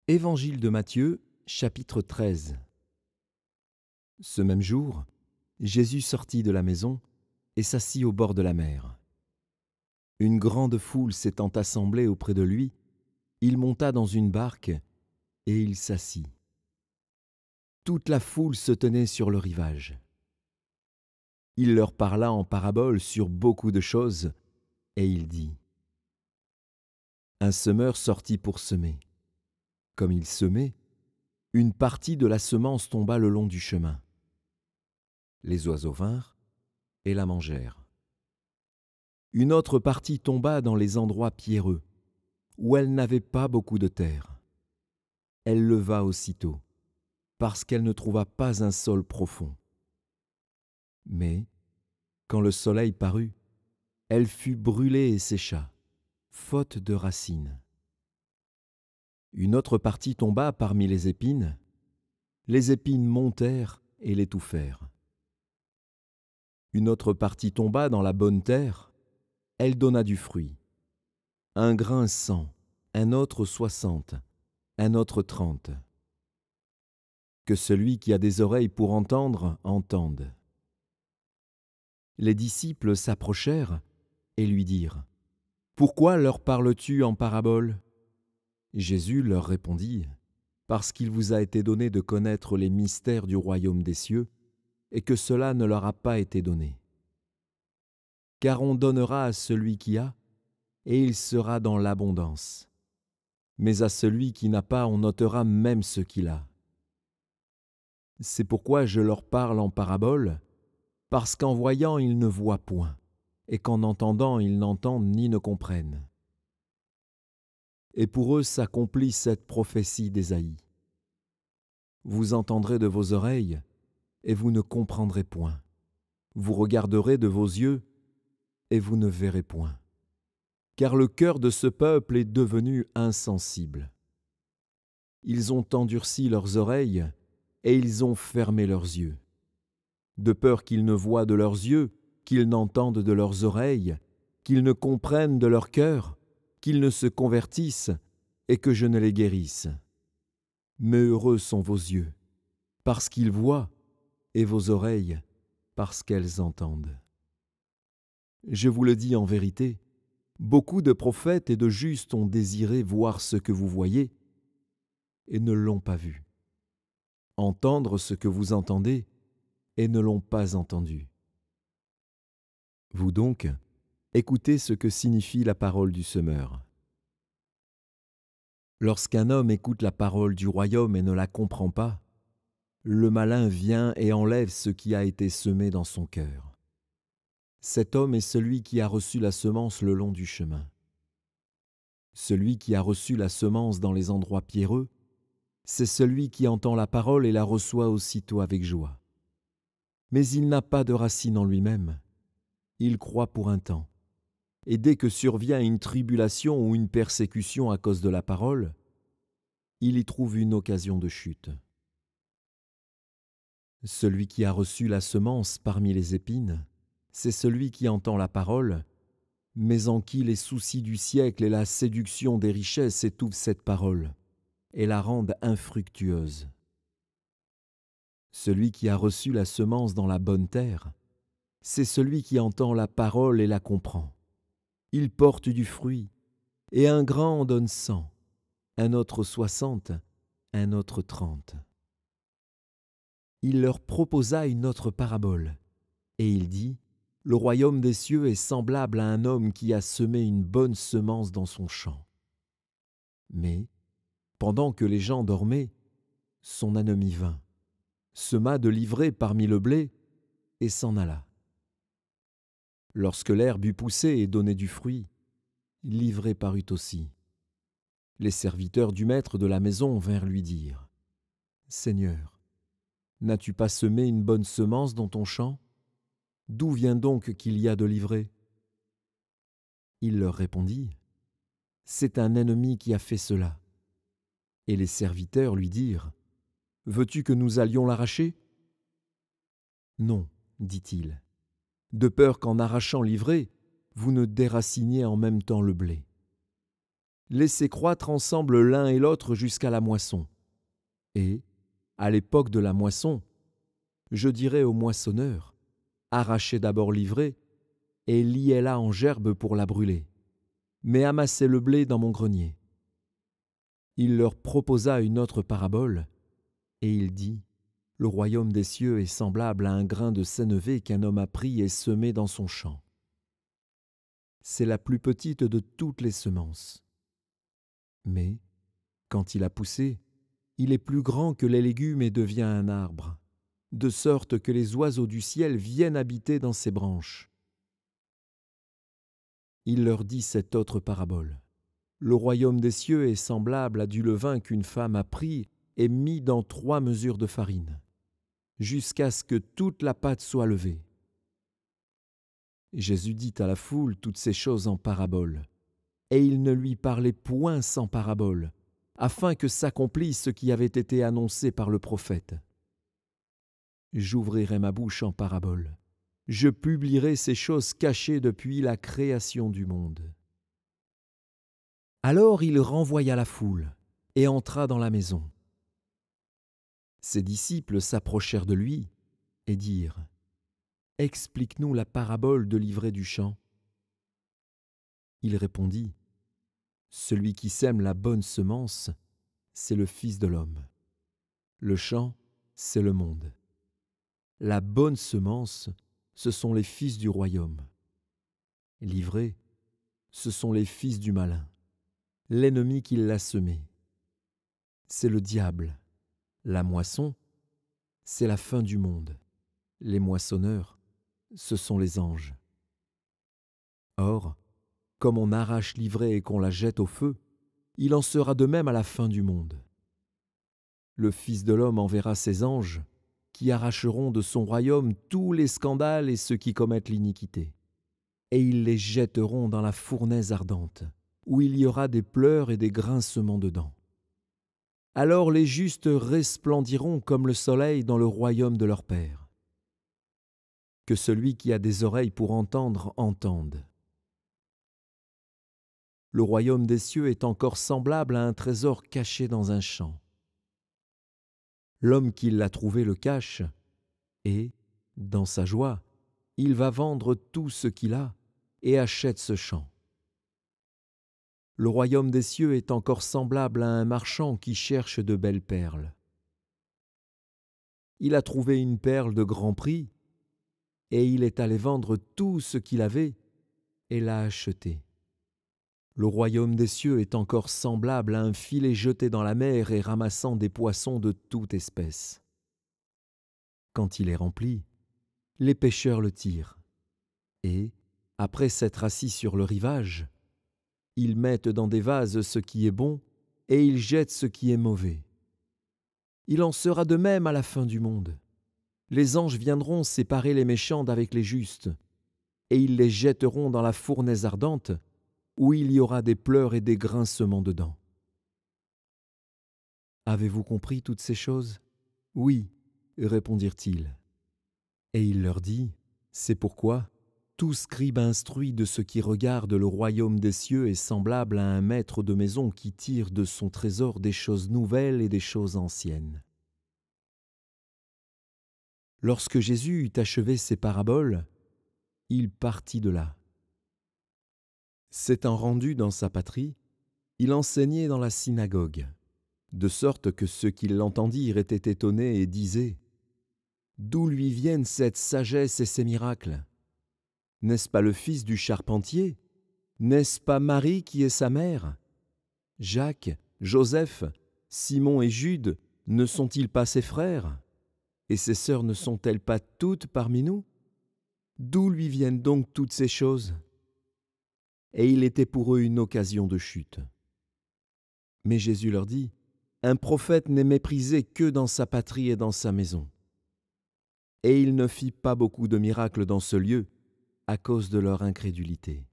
Évangile de Matthieu, chapitre 13. Ce même jour, Jésus sortit de la maison et s'assit au bord de la mer. Une grande foule s'étant assemblée auprès de lui, il monta dans une barque et il s'assit. Toute la foule se tenait sur le rivage. Il leur parla en paraboles sur beaucoup de choses, et il dit : Un semeur sortit pour semer. Comme il semait, une partie de la semence tomba le long du chemin. Les oiseaux vinrent et la mangèrent. Une autre partie tomba dans les endroits pierreux, où elle n'avait pas beaucoup de terre. Elle leva aussitôt, parce qu'elle ne trouva pas un sol profond. Mais, quand le soleil parut, elle fut brûlée et sécha, faute de racines. Une autre partie tomba parmi les épines montèrent et l'étouffèrent. Une autre partie tomba dans la bonne terre, elle donna du fruit. Un grain 100, un autre 60, un autre 30. Que celui qui a des oreilles pour entendre, entende. Les disciples s'approchèrent et lui dirent : Pourquoi leur parles-tu en paraboles ? Jésus leur répondit : Parce qu'il vous a été donné de connaître les mystères du royaume des cieux, et que cela ne leur a pas été donné. Car on donnera à celui qui a, et il sera dans l'abondance. Mais à celui qui n'a pas, on ôtera même ce qu'il a. C'est pourquoi je leur parle en paraboles, parce qu'en voyant ils ne voient point, et qu'en entendant ils n'entendent ni ne comprennent. Et pour eux s'accomplit cette prophétie d'Ésaïe. Vous entendrez de vos oreilles, et vous ne comprendrez point. Vous regarderez de vos yeux, et vous ne verrez point. Car le cœur de ce peuple est devenu insensible. Ils ont endurci leurs oreilles, et ils ont fermé leurs yeux, de peur qu'ils ne voient de leurs yeux, qu'ils n'entendent de leurs oreilles, qu'ils ne comprennent de leur cœur, qu'ils ne se convertissent, et que je ne les guérisse. Mais heureux sont vos yeux, parce qu'ils voient, et vos oreilles, parce qu'elles entendent. Je vous le dis en vérité, beaucoup de prophètes et de justes ont désiré voir ce que vous voyez, et ne l'ont pas vu, entendre ce que vous entendez, et ne l'ont pas entendu. Vous donc, écoutez ce que signifie la parole du semeur. Lorsqu'un homme écoute la parole du royaume et ne la comprend pas, le malin vient et enlève ce qui a été semé dans son cœur. Cet homme est celui qui a reçu la semence le long du chemin. Celui qui a reçu la semence dans les endroits pierreux, c'est celui qui entend la parole et la reçoit aussitôt avec joie. Mais il n'a pas de racine en lui-même. Il croit pour un temps. Et dès que survient une tribulation ou une persécution à cause de la parole, il y trouve une occasion de chute. Celui qui a reçu la semence parmi les épines, c'est celui qui entend la parole, mais en qui les soucis du siècle et la séduction des richesses étouffent cette parole et la rendent infructueuse. Celui qui a reçu la semence dans la bonne terre, c'est celui qui entend la parole et la comprend. Il porte du fruit, et un grain en donne 100, un autre 60, un autre 30. Il leur proposa une autre parabole, et il dit : Le royaume des cieux est semblable à un homme qui a semé une bonne semence dans son champ. Mais, pendant que les gens dormaient, son ennemi vint, sema de l'ivraie parmi le blé, et s'en alla. Lorsque l'herbe eut poussé et donné du fruit, l'ivraie parut aussi. Les serviteurs du maître de la maison vinrent lui dire : Seigneur, n'as-tu pas semé une bonne semence dans ton champ ? D'où vient donc qu'il y a de l'ivraie ? Il leur répondit : C'est un ennemi qui a fait cela. Et les serviteurs lui dirent : Veux-tu que nous allions l'arracher ? Non, dit-il, de peur qu'en arrachant l'ivraie, vous ne déraciniez en même temps le blé. Laissez croître ensemble l'un et l'autre jusqu'à la moisson. Et, à l'époque de la moisson, je dirai au moissonneur, arrachez d'abord l'ivraie, et liez-la en gerbe pour la brûler, mais amassez le blé dans mon grenier. » Il leur proposa une autre parabole, et il dit, « Le royaume des cieux est semblable à un grain de sénévé qu'un homme a pris et semé dans son champ. C'est la plus petite de toutes les semences. Mais, quand il a poussé, il est plus grand que les légumes et devient un arbre, de sorte que les oiseaux du ciel viennent habiter dans ses branches. » Il leur dit cette autre parabole. « Le royaume des cieux est semblable à du levain qu'une femme a pris et mis dans 3 mesures de farine, jusqu'à ce que toute la pâte soit levée. » Jésus dit à la foule toutes ces choses en paraboles, et il ne lui parlait point sans parabole, afin que s'accomplisse ce qui avait été annoncé par le prophète. « J'ouvrirai ma bouche en parabole, je publierai ces choses cachées depuis la création du monde. » Alors il renvoya la foule et entra dans la maison. Ses disciples s'approchèrent de lui et dirent, « Explique-nous la parabole de l'ivraie du champ. » Il répondit, « Celui qui sème la bonne semence, c'est le Fils de l'homme. Le champ, c'est le monde. La bonne semence, ce sont les fils du royaume. L'ivraie, ce sont les fils du malin, l'ennemi qui l'a semé. C'est le diable. La moisson, c'est la fin du monde. Les moissonneurs, ce sont les anges. Or, comme on arrache l'ivraie et qu'on la jette au feu, il en sera de même à la fin du monde. Le Fils de l'homme enverra ses anges, qui arracheront de son royaume tous les scandales et ceux qui commettent l'iniquité. Et ils les jetteront dans la fournaise ardente, où il y aura des pleurs et des grincements de dents. Alors les justes resplendiront comme le soleil dans le royaume de leur Père. Que celui qui a des oreilles pour entendre, entende. Le royaume des cieux est encore semblable à un trésor caché dans un champ. L'homme qui l'a trouvé le cache, et, dans sa joie, il va vendre tout ce qu'il a et achète ce champ. Le royaume des cieux est encore semblable à un marchand qui cherche de belles perles. Il a trouvé une perle de grand prix, et il est allé vendre tout ce qu'il avait et l'a achetée. Le royaume des cieux est encore semblable à un filet jeté dans la mer et ramassant des poissons de toute espèce. Quand il est rempli, les pêcheurs le tirent, et, après s'être assis sur le rivage, ils mettent dans des vases ce qui est bon et ils jettent ce qui est mauvais. Il en sera de même à la fin du monde. Les anges viendront séparer les méchants d'avec les justes, et ils les jetteront dans la fournaise ardente, où il y aura des pleurs et des grincements de dents. Avez-vous compris toutes ces choses ? Oui, répondirent-ils. Et il leur dit, c'est pourquoi tout scribe instruit de ce qui regarde le royaume des cieux est semblable à un maître de maison qui tire de son trésor des choses nouvelles et des choses anciennes. Lorsque Jésus eut achevé ses paraboles, il partit de là. S'étant rendu dans sa patrie, il enseignait dans la synagogue, de sorte que ceux qui l'entendirent étaient étonnés et disaient « D'où lui viennent cette sagesse et ces miracles ? N'est-ce pas le fils du charpentier ? N'est-ce pas Marie qui est sa mère ? Jacques, Joseph, Simon et Jude ne sont-ils pas ses frères ? Et ses sœurs ne sont-elles pas toutes parmi nous ? D'où lui viennent donc toutes ces choses ? » Et il était pour eux une occasion de chute. Mais Jésus leur dit, « Un prophète n'est méprisé que dans sa patrie et dans sa maison. » Et il ne fit pas beaucoup de miracles dans ce lieu à cause de leur incrédulité.